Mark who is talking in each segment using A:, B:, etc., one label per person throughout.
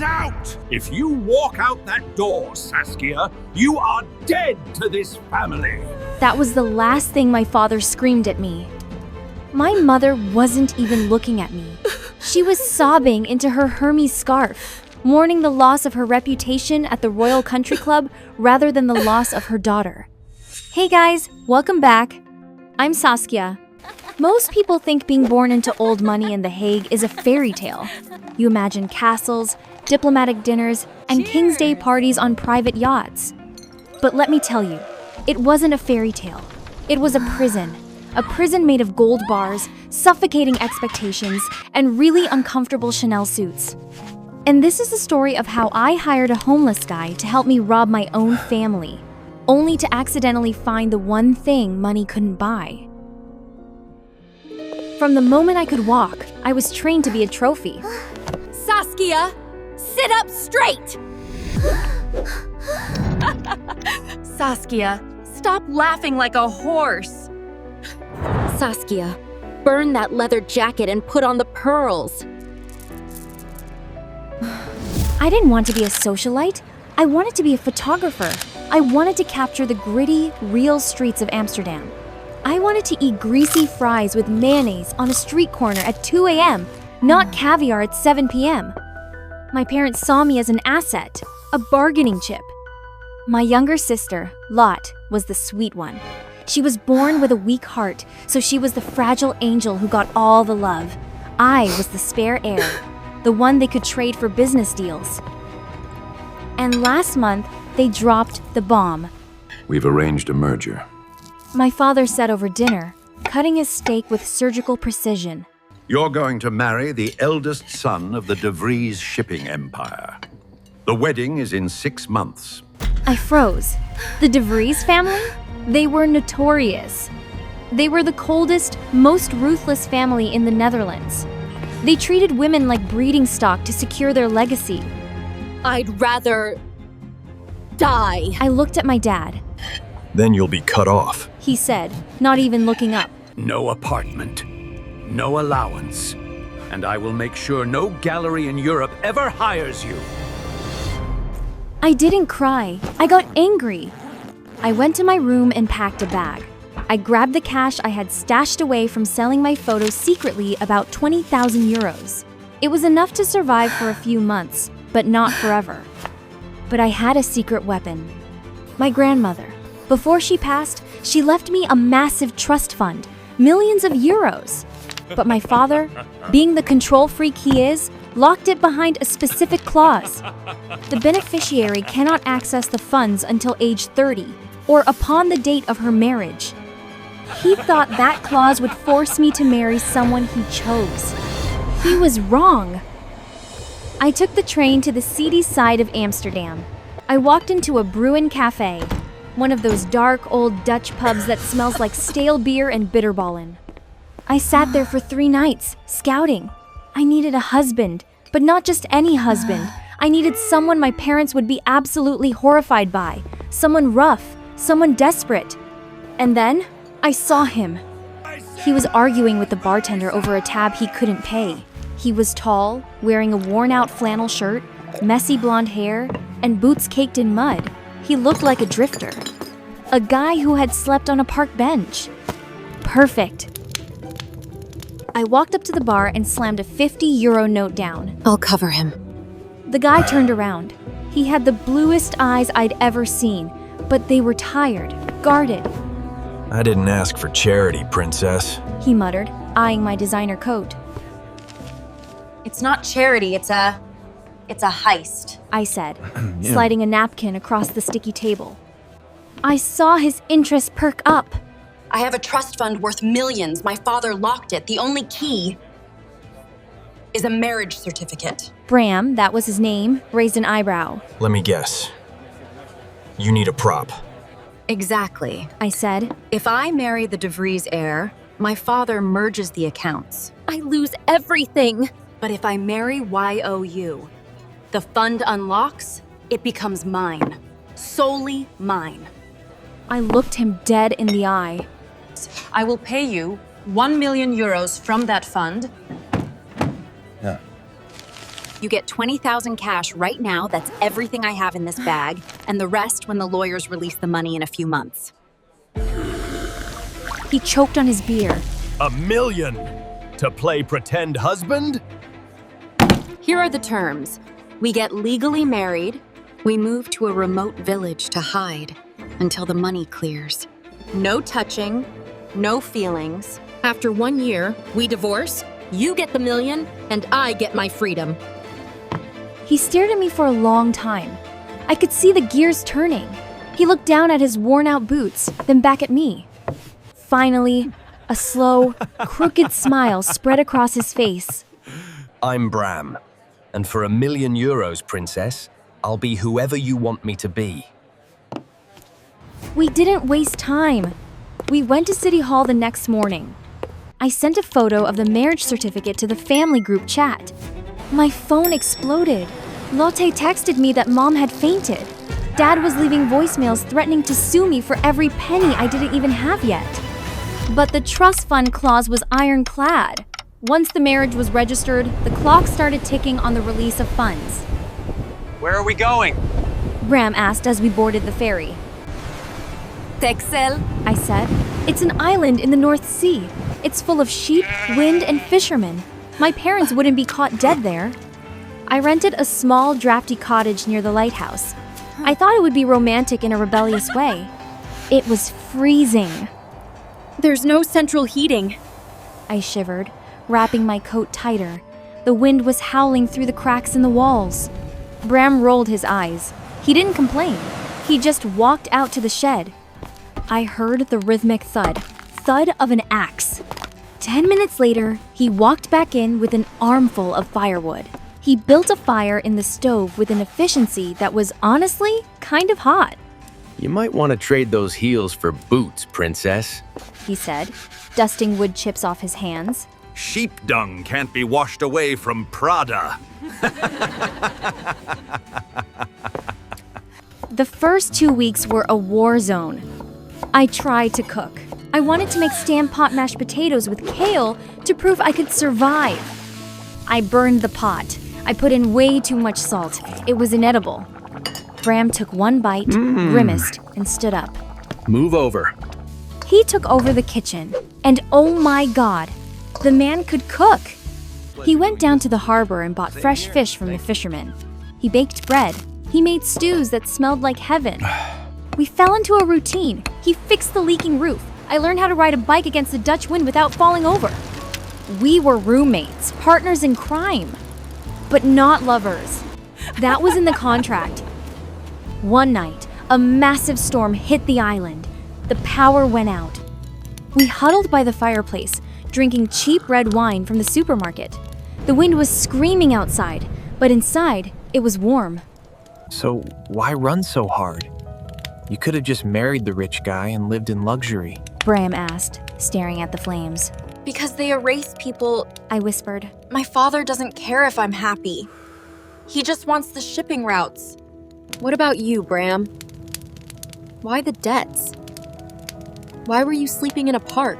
A: Get out! If you walk out that door, Saskia, you are dead to this family.
B: That was the last thing my father screamed at me. My mother wasn't even looking at me. She was sobbing into her Hermes scarf, mourning the loss of her reputation at the Royal Country Club rather than the loss of her daughter. Hey guys, welcome back. I'm Saskia. Most people think being born into old money in The Hague is a fairy tale. You imagine castles, diplomatic dinners, and King's Day parties on private yachts. But let me tell you, it wasn't a fairy tale. It was a prison made of gold bars, suffocating expectations, and really uncomfortable Chanel suits. And this is the story of how I hired a homeless guy to help me rob my own family, only to accidentally find the one thing money couldn't buy. From the moment I could walk, I was trained to be a trophy.
C: Saskia, sit up straight! Saskia, stop laughing like a horse. Saskia, burn that leather jacket and put on the pearls.
B: I didn't want to be a socialite. I wanted to be a photographer. I wanted to capture the gritty, real streets of Amsterdam. I wanted to eat greasy fries with mayonnaise on a street corner at 2 a.m., not caviar at 7 p.m. My parents saw me as an asset, a bargaining chip. My younger sister, Lot, was the sweet one. She was born with a weak heart, so she was the fragile angel who got all the love. I was the spare heir, the one they could trade for business deals. And last month, they dropped the bomb.
D: We've arranged a merger.
B: My father said over dinner, cutting his steak with surgical precision.
A: You're going to marry the eldest son of the De Vries shipping empire. The wedding is in 6 months.
B: I froze. The De Vries family? They were notorious. They were the coldest, most ruthless family in the Netherlands. They treated women like breeding stock to secure their legacy.
C: I'd rather die.
B: I looked at my dad.
E: Then you'll be cut off,
B: He said, not even looking up.
A: No apartment, no allowance, and I will make sure no gallery in Europe ever hires you.
B: I didn't cry. I got angry. I went to my room and packed a bag. I grabbed the cash I had stashed away from selling my photos secretly, about 20,000 euros. It was enough to survive for a few months, but not forever. But I had a secret weapon. My grandmother. Before she passed, she left me a massive trust fund, millions of euros. But my father, being the control freak he is, locked it behind a specific clause. The beneficiary cannot access the funds until age 30, or upon the date of her marriage. He thought that clause would force me to marry someone he chose. He was wrong. I took the train to the seedy side of Amsterdam. I walked into a Bruin cafe, one of those dark old Dutch pubs that smells like stale beer and bitterballen. I sat there for 3 nights, scouting. I needed a husband, but not just any husband. I needed someone my parents would be absolutely horrified by, someone rough, someone desperate. And then, I saw him. He was arguing with the bartender over a tab he couldn't pay. He was tall, wearing a worn-out flannel shirt, messy blonde hair, and boots caked in mud. He looked like a drifter. A guy who had slept on a park bench. Perfect. I walked up to the bar and slammed a 50-euro note down.
C: I'll cover him.
B: The guy turned around. He had the bluest eyes I'd ever seen, but they were tired, guarded.
E: I didn't ask for charity, princess.
B: He muttered, eyeing my designer coat.
F: It's not charity, it's a heist.
B: I said, sliding a napkin across the sticky table. I saw his interest perk up.
F: I have a trust fund worth millions. My father locked it. The only key is a marriage certificate.
B: Bram, that was his name, raised an eyebrow.
E: Let me guess. You need a prop.
F: Exactly.
B: I said.
F: If I marry the De Vries heir, my father merges the accounts.
C: I lose everything.
F: But if I marry YOU, the fund unlocks, it becomes mine. Solely mine.
B: I looked him dead in the eye.
G: I will pay you 1 million euros from that fund.
F: You get 20,000 cash right now, that's everything I have in this bag, and the rest when the lawyers release the money in a few months.
B: He choked on his beer.
E: $1 million to play pretend husband?
F: Here are the terms. We get legally married. We move to a remote village to hide until the money clears. No touching, no feelings. After 1 year, we divorce, you get the $1 million, and I get my freedom.
B: He stared at me for a long time. I could see the gears turning. He looked down at his worn-out boots, then back at me. Finally, a slow, crooked smile spread across his face.
H: I'm Bram, and for €1 million, princess, I'll be whoever you want me to be.
B: We didn't waste time. We went to City Hall the next morning. I sent a photo of the marriage certificate to the family group chat. My phone exploded. Lotte texted me that Mom had fainted. Dad was leaving voicemails threatening to sue me for every penny I didn't even have yet. But the trust fund clause was ironclad. Once the marriage was registered, the clock started ticking on the release of funds.
I: Where are we going?
B: Bram asked as we boarded the ferry.
F: Texel,
B: I said. It's an island in the North Sea. It's full of sheep, wind, and fishermen. My parents wouldn't be caught dead there. I rented a small, drafty cottage near the lighthouse. I thought it would be romantic in a rebellious way. It was freezing.
F: there's no central heating.
B: I shivered, wrapping my coat tighter. The wind was howling through the cracks in the walls. Bram rolled his eyes. He didn't complain. He just walked out to the shed. I heard the rhythmic thud of an axe. 10 minutes later, he walked back in with an armful of firewood. He built a fire in the stove with an efficiency that was honestly kind of hot.
J: You might want to trade those heels for boots, princess,
B: he said, dusting wood chips off his hands.
A: Sheep dung can't be washed away from Prada.
B: The first 2 weeks were a war zone. I tried to cook. I wanted to make stand pot mashed potatoes with kale to prove I could survive. I burned the pot. I put in way too much salt. It was inedible. Bram took one bite, grimaced, and stood up.
J: Move over.
B: He took over the kitchen, and oh my God, the man could cook. He went down to the harbor and bought fresh fish from the fishermen. He baked bread. He made stews that smelled like heaven. We fell into a routine. He fixed the leaking roof. I learned how to ride a bike against the Dutch wind without falling over. We were roommates, partners in crime, but not lovers. That was in the contract. One night, a massive storm hit the island. The power went out. We huddled by the fireplace, drinking cheap red wine from the supermarket. The wind was screaming outside, but inside, it was warm.
K: So why run so hard? You could have just married the rich guy and lived in luxury.
B: Bram asked, staring at the flames.
F: Because they erase people,
B: I whispered.
F: My father doesn't care if I'm happy. He just wants the shipping routes. What about you, Bram? Why the debts? Why were you sleeping in a park?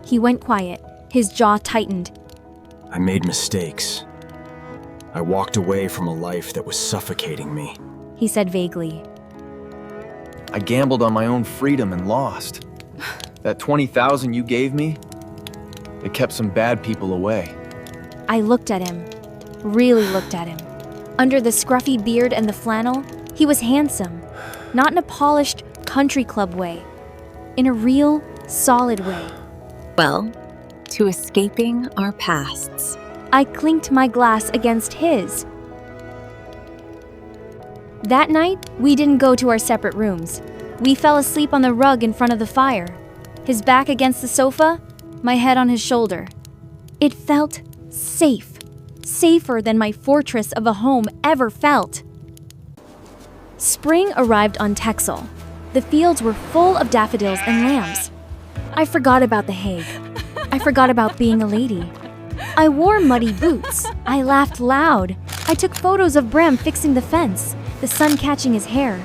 B: He went quiet. His jaw tightened.
E: I made mistakes. I walked away from a life that was suffocating me.
B: He said vaguely.
K: I gambled on my own freedom and lost. That 20,000 you gave me, it kept some bad people away.
B: I looked at him. Really looked at him. Under the scruffy beard and the flannel, he was handsome. Not in a polished country club way. In a real, solid way.
F: Well, to escaping our pasts.
B: I clinked my glass against his. That night, we didn't go to our separate rooms. We fell asleep on the rug in front of the fire. His back against the sofa, my head on his shoulder. It felt safe. Safer than my fortress of a home ever felt. Spring arrived on Texel. The fields were full of daffodils and lambs. I forgot about the Hague. I forgot about being a lady. I wore muddy boots. I laughed loud. I took photos of Bram fixing the fence, the sun catching his hair.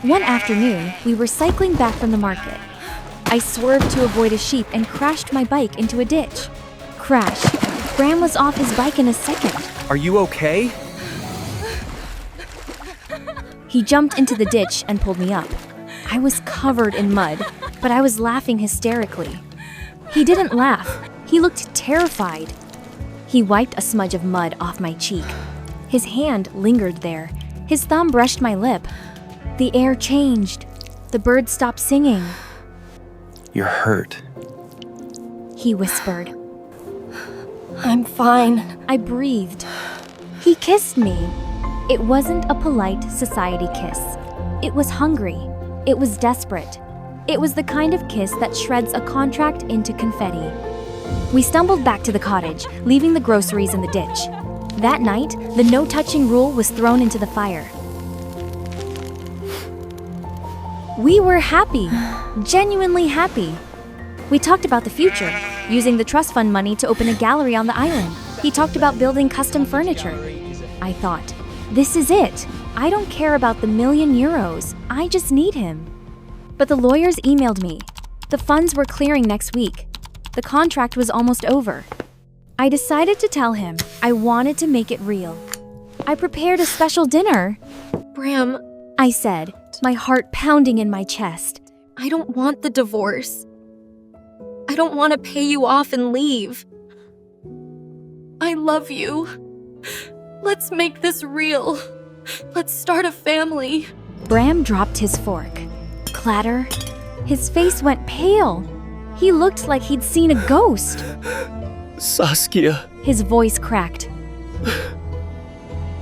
B: One afternoon, we were cycling back from the market. I swerved to avoid a sheep and crashed my bike into a ditch. Crash. Bram was off his bike in a second.
E: Are you okay?
B: He jumped into the ditch and pulled me up. I was covered in mud, but I was laughing hysterically. He didn't laugh. He looked terrified. He wiped a smudge of mud off my cheek. His hand lingered there. His thumb brushed my lip. The air changed. The birds stopped singing.
E: You're hurt.
B: He whispered.
C: I'm fine.
B: I breathed. He kissed me. It wasn't a polite society kiss. It was hungry. It was desperate. It was the kind of kiss that shreds a contract into confetti. We stumbled back to the cottage, leaving the groceries in the ditch. That night, the no-touching rule was thrown into the fire. We were happy, genuinely happy. We talked about the future, using the trust fund money to open a gallery on the island. He talked about building custom furniture. I thought, this is it. I don't care about the €1,000,000. I just need him. But the lawyers emailed me. The funds were clearing next week. The contract was almost over. I decided to tell him I wanted to make it real. I prepared a special dinner.
C: Bram,
B: I said, my heart pounding in my chest.
C: I don't want the divorce. I don't want to pay you off and leave. I love you. Let's make this real. Let's start a family.
B: Bram dropped his fork. Clatter. His face went pale. He looked like he'd seen a ghost.
E: Saskia,
B: His voice cracked.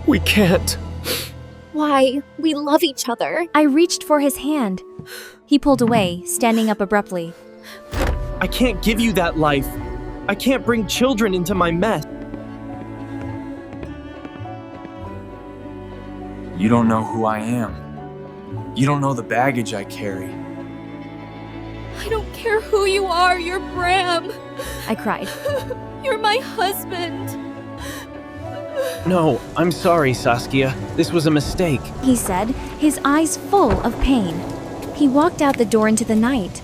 E: we can't.
C: Why? We love each other.
B: I reached for his hand. He pulled away, standing up abruptly.
E: I can't give you that life. I can't bring children into my mess. You don't know who I am. You don't know the baggage I carry.
C: I don't care who you are, you're Bram.
B: I cried.
C: You're my husband.
E: No, I'm sorry, Saskia. This was a mistake.
B: He said, his eyes full of pain. He walked out the door into the night.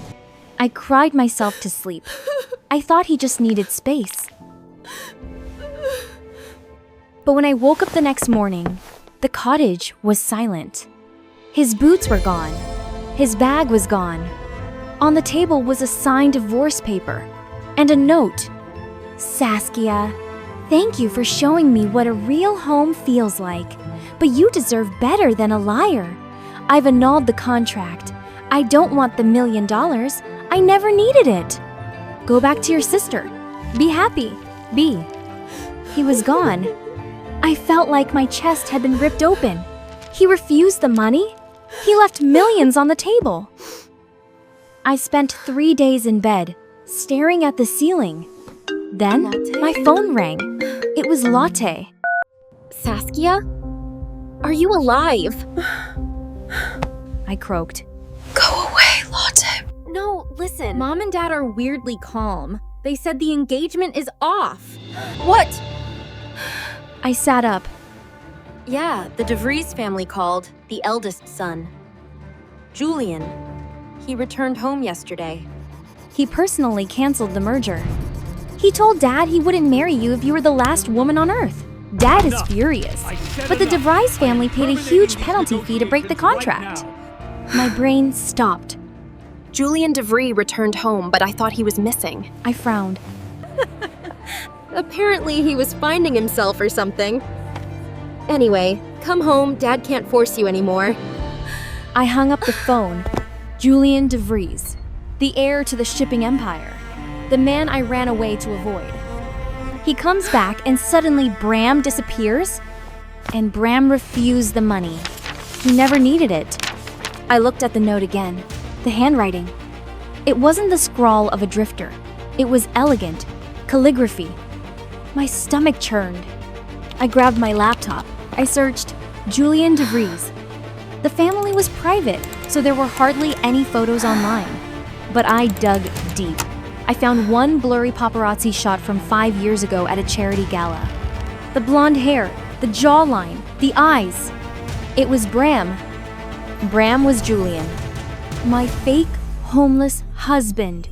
B: I cried myself to sleep. I thought he just needed space. But when I woke up the next morning, the cottage was silent. His boots were gone. His bag was gone. On the table was a signed divorce paper and a note. Saskia, thank you for showing me what a real home feels like, but you deserve better than a liar. I've annulled the contract. I don't want the $1,000,000. I never needed it. Go back to your sister. Be happy. Be. He was gone. I felt like my chest had been ripped open. He refused the money. He left millions on the table. I spent 3 days in bed, staring at the ceiling. Then, my phone rang. It was Latte.
C: Saskia? Are you alive?
B: I croaked.
C: Go away, Latte.
F: No, listen. Mom and Dad are weirdly calm. They said the engagement is off.
C: What?
B: I sat up.
F: Yeah, the DeVries family called, the eldest son. Julian. He returned home yesterday.
B: He personally canceled the merger. He told Dad he wouldn't marry you if you were the last woman on Earth. Dad is furious. But the DeVries family paid a huge penalty fee to break the contract. My brain stopped.
C: Julian DeVries returned home, but I thought he was missing.
B: I frowned.
C: Apparently he was finding himself or something. Anyway, come home, Dad can't force you anymore.
B: I hung up the phone. Julian DeVries, the heir to the shipping empire, the man I ran away to avoid. He comes back and suddenly Bram disappears? And Bram refused the money. He never needed it. I looked at the note again. The handwriting. It wasn't the scrawl of a drifter. It was elegant. Calligraphy. My stomach churned. I grabbed my laptop. I searched Julian DeVries. The family was private, so there were hardly any photos online. But I dug deep. I found one blurry paparazzi shot from 5 years ago at a charity gala. The blonde hair, the jawline, the eyes. It was Bram. Bram was Julian. My fake, homeless husband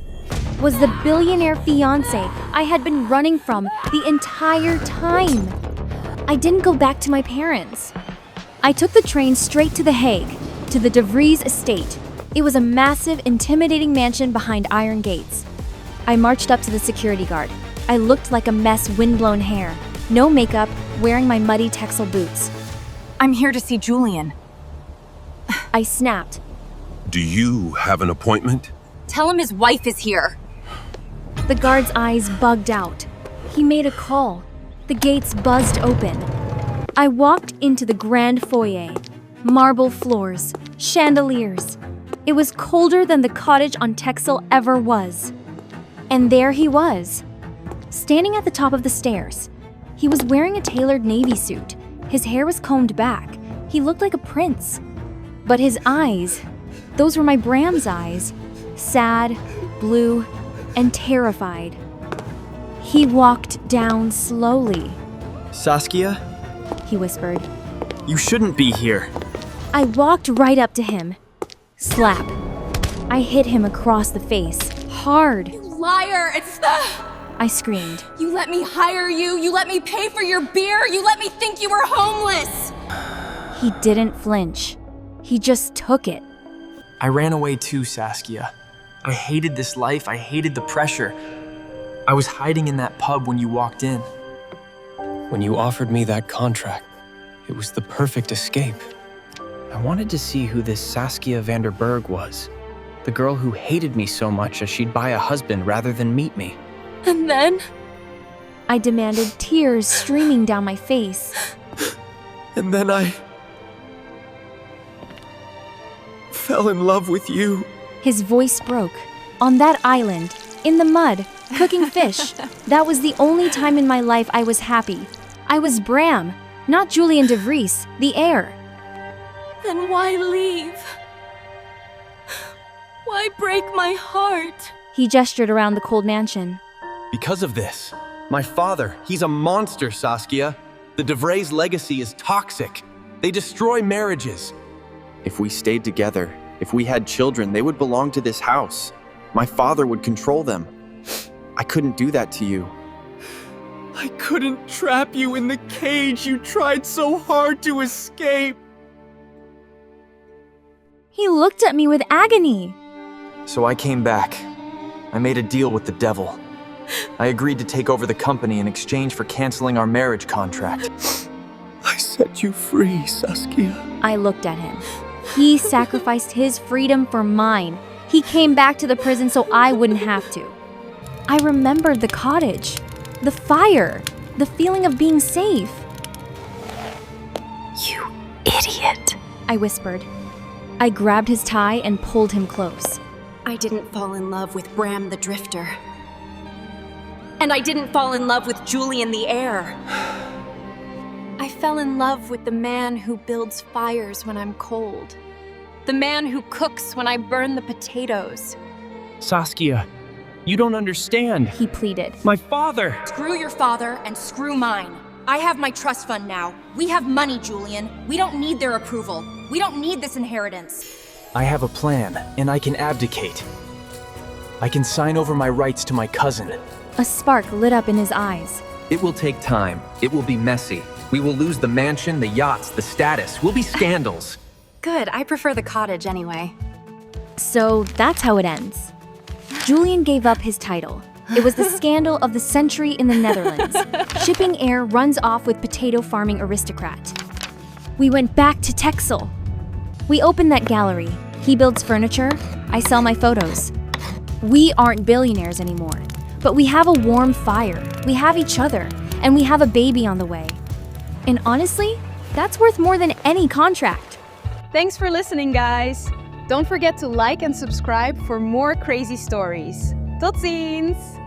B: was the billionaire fiancé I had been running from the entire time. I didn't go back to my parents. I took the train straight to The Hague, to the De Vries estate. It was a massive, intimidating mansion behind iron gates. I marched up to the security guard. I looked like a mess, windblown hair, no makeup, wearing my muddy Texel boots.
G: I'm here to see Julian.
B: I snapped.
D: Do you have an appointment?
F: Tell him his wife is here.
B: The guard's eyes bugged out. He made a call. The gates buzzed open. I walked into the grand foyer. Marble floors, chandeliers. It was colder than the cottage on Texel ever was. And there he was, standing at the top of the stairs. He was wearing a tailored navy suit. His hair was combed back. He looked like a prince. But his eyes, those were my Bram's eyes, sad, blue, and terrified. He walked down slowly.
E: Saskia,
B: He whispered.
E: you shouldn't be here.
B: I walked right up to him. Slap. I hit him across the face, hard.
C: Liar! It's the...
B: I screamed.
C: You let me hire you, you let me pay for your beer, you let me think you were homeless!
B: He didn't flinch. He just took it.
E: I ran away too, Saskia. I hated this life. I hated the pressure. I was hiding in that pub when you walked in.
L: When you offered me that contract, it was the perfect escape. I wanted to see who this Saskia Vanderberg was. The girl who hated me so much as she'd buy a husband rather than meet me.
C: And then...
B: I demanded, tears streaming down my face.
K: And then I fell in love with you.
B: His voice broke. On that island, in the mud, cooking fish. That was the only time in my life I was happy. I was Bram, not Julian De Vries, the heir.
C: Then why leave? Why break my heart?
B: He gestured around the cold mansion.
H: Because of this. My father, he's a monster, Saskia. The De Vries legacy is toxic. They destroy marriages.
K: If we stayed together, if we had children, they would belong to this house. My father would control them. I couldn't do that to you. I couldn't trap you in the cage you tried so hard to escape.
B: He looked at me with agony.
E: So I came back. I made a deal with the devil. I agreed to take over the company in exchange for canceling our marriage contract.
K: I set you free, Saskia.
B: I looked at him. He sacrificed his freedom for mine. He came back to the prison so I wouldn't have to. I remembered the cottage, the fire, the feeling of being safe.
F: You idiot.
B: I whispered. I grabbed his tie and pulled him close.
F: I didn't fall in love with Bram the Drifter. And I didn't fall in love with Julian the heir.
C: I fell in love with the man who builds fires when I'm cold. The man who cooks when I burn the potatoes.
L: Saskia, you don't understand.
B: He pleaded.
L: My father!
C: Screw your father and screw mine. I have my trust fund now. We have money, Julian. We don't need their approval. We don't need this inheritance.
E: I have a plan, and I can abdicate. I can sign over my rights to my cousin.
B: A spark lit up in his eyes.
J: It will take time. It will be messy. We will lose the mansion, the yachts, the status. We'll be scandals.
F: Good, I prefer the cottage anyway.
B: So that's how it ends. Julian gave up his title. It was the scandal of the century in the Netherlands. Shipping heir runs off with potato farming aristocrat. We went back to Texel. We opened that gallery. He builds furniture. I sell my photos. We aren't billionaires anymore, but we have a warm fire. We have each other, and we have a baby on the way. And honestly, that's worth more than any contract.
M: Thanks for listening, guys. Don't forget to like and subscribe for more crazy stories. Tot ziens!